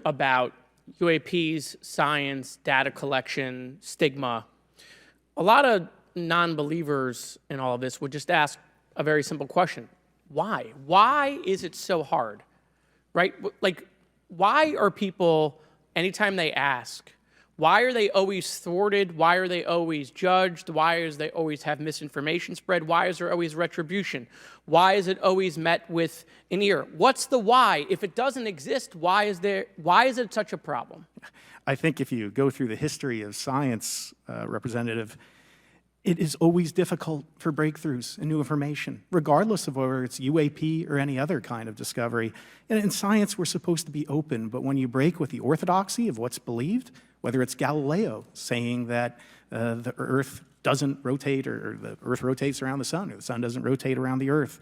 about UAPs, science, data collection, stigma, a lot of non-believers in all of this would just ask a very simple question. Why? Why is it so hard, right? Like, why are people, anytime they ask, why are they always thwarted? Why are they always judged? Why is they always have misinformation spread? Why is there always retribution? Why is it always met with an ear? What's the why? If it doesn't exist, why is it such a problem? I think if you go through the history of science, Representative, it is always difficult for breakthroughs and new information, regardless of whether it's UAP or any other kind of discovery. And in science, we're supposed to be open, but when you break with the orthodoxy of what's believed, whether it's Galileo saying that the Earth doesn't rotate, or the Earth rotates around the sun, or the sun doesn't rotate around the Earth,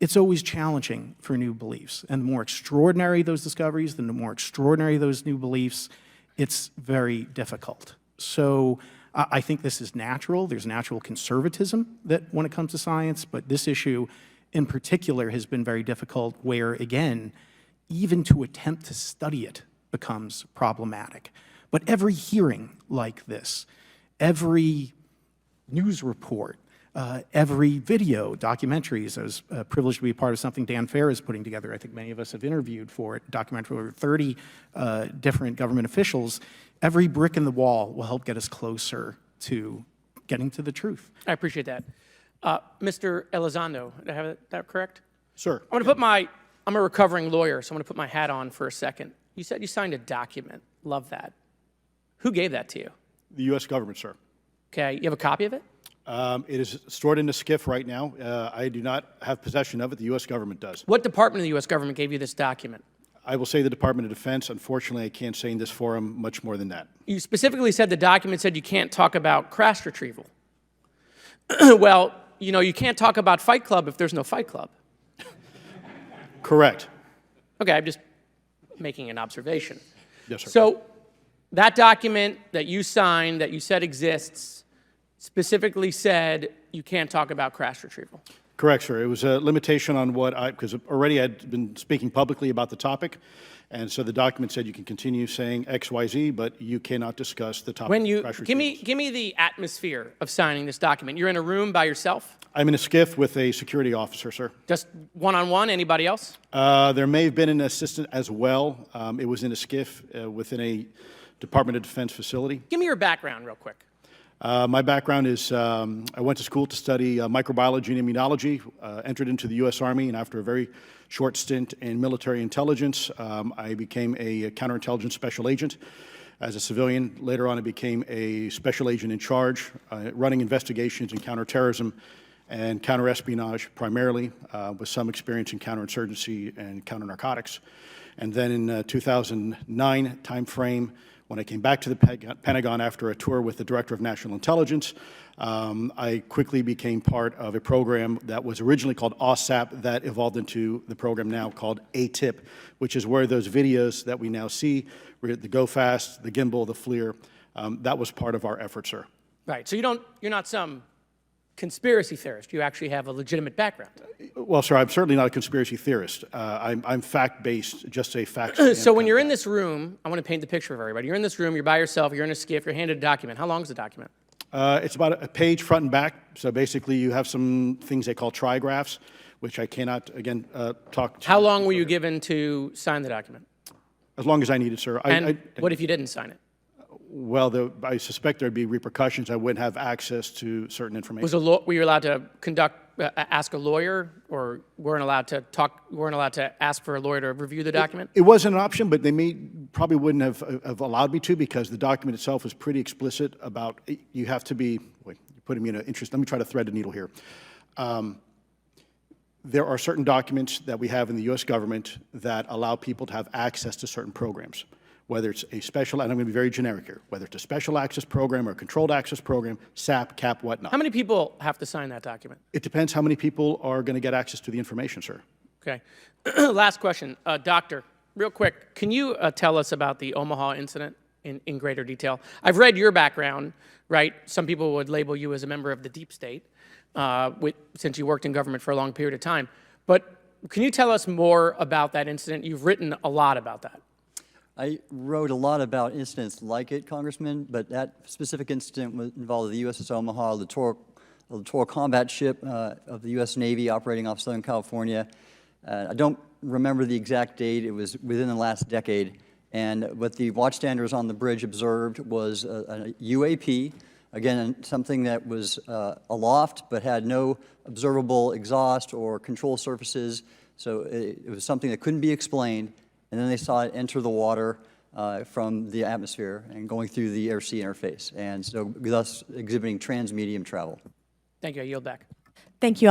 it's always challenging for new beliefs. And the more extraordinary those discoveries, the more extraordinary those new beliefs, it's very difficult. So I think this is natural. There's natural conservatism that when it comes to science, but this issue in particular has been very difficult where, again, even to attempt to study it becomes problematic. But every hearing like this, every news report, every video, documentaries, I was privileged to be a part of something Dan Fair is putting together. I think many of us have interviewed for it, documentary over 30 different government officials. Every brick in the wall will help get us closer to getting to the truth. I appreciate that. Mr. Elizondo, did I have that correct? Sir. I'm a recovering lawyer, so I'm gonna put my hat on for a second. You said you signed a document. Love that. Who gave that to you? The U.S. government, sir. Okay, you have a copy of it? It is stored in a SCIF right now. I do not have possession of it. The U.S. government does. What department of the U.S. government gave you this document? I will say the Department of Defense. Unfortunately, I can't say in this forum much more than that. You specifically said the document said you can't talk about crash retrieval. Well, you know, you can't talk about Fight Club if there's no Fight Club. Correct. Okay, I'm just making an observation. Yes, sir. So that document that you signed, that you said exists, specifically said you can't talk about crash retrieval. Correct, sir. It was a limitation on what because already I'd been speaking publicly about the topic, and so the document said you can continue saying X, Y, Z, but you cannot discuss the topic When you, of crash give retrievals. me the atmosphere of signing this document. You're in a room by yourself? I'm in a SCIF with a security officer, sir. Just one-on-one, anybody else? There may have been an assistant as well. It was in a SCIF within a Department of Defense facility. Give me your background real quick. My background is I went to school to study microbiology and immunology, entered into the U.S. Army, and after a very short stint in military intelligence, I became a counterintelligence special agent. As a civilian, later on I became a special agent in charge, running investigations in counterterrorism and counterespionage primarily, with some experience in counterinsurgency and counternarcotics. And then in 2009 timeframe, when I came back to the Pentagon after a tour with the Director of National Intelligence, I quickly became part of a program that was originally called OSAP that evolved into the program now called ATIP, which is where those videos that we now see, the Go Fast, the Gimbal, the FLIR, that was part of our effort, sir. Right, so you're not some conspiracy theorist. You actually have a legitimate background. Well, sir, I'm certainly not a conspiracy theorist. I'm fact-based, just a fact. So when you're in this room, I want to paint the picture of everybody. You're in this room, you're by yourself, you're in a SCIF, you're handed a document. How long is the document? It's about a page front and back. So basically, you have some things they call trigraphs, which I cannot, again, talk to. How long were you given to sign the document? As long as I needed, sir. And what if you didn't sign it? Well, I suspect there'd be repercussions. I wouldn't have access to certain information. Were you allowed to ask a lawyer, or weren't allowed to ask for a lawyer to review the document? It wasn't an option, but they probably wouldn't have allowed me to, because the document itself is pretty explicit about you have to be. Wait, you're putting me in an interest. Let me try to thread the needle here. There are certain documents that we have in the U.S. government that allow people to have access to certain programs, whether it's a special, and I'm going to be very generic here, whether it's a special access program or a controlled access program, SAP, CAP, whatnot. How many people have to sign that document? It depends how many people are going to get access to the information, sir. Okay. Last question. Doctor, real quick, can you tell us about the Omaha incident in greater detail? I've read your background, right? Some people would label you as a member of the deep state, since you worked in government for a long period of time. But can you tell us more about that incident? You've written a lot about that. I wrote a lot about incidents like it, Congressman, but that specific incident involved the USS Omaha, the littoral combat ship of the U.S. Navy operating off Southern California. I don't remember the exact date. It was within the last decade. And what the watchstanders on the bridge observed was a UAP, again, something that was aloft but had no observable exhaust or control surfaces. So it was something that couldn't be explained. And then they saw it enter the water from the atmosphere and going through the air-sea interface, and so thus exhibiting transmedium travel. Thank you. I yield back. Thank you.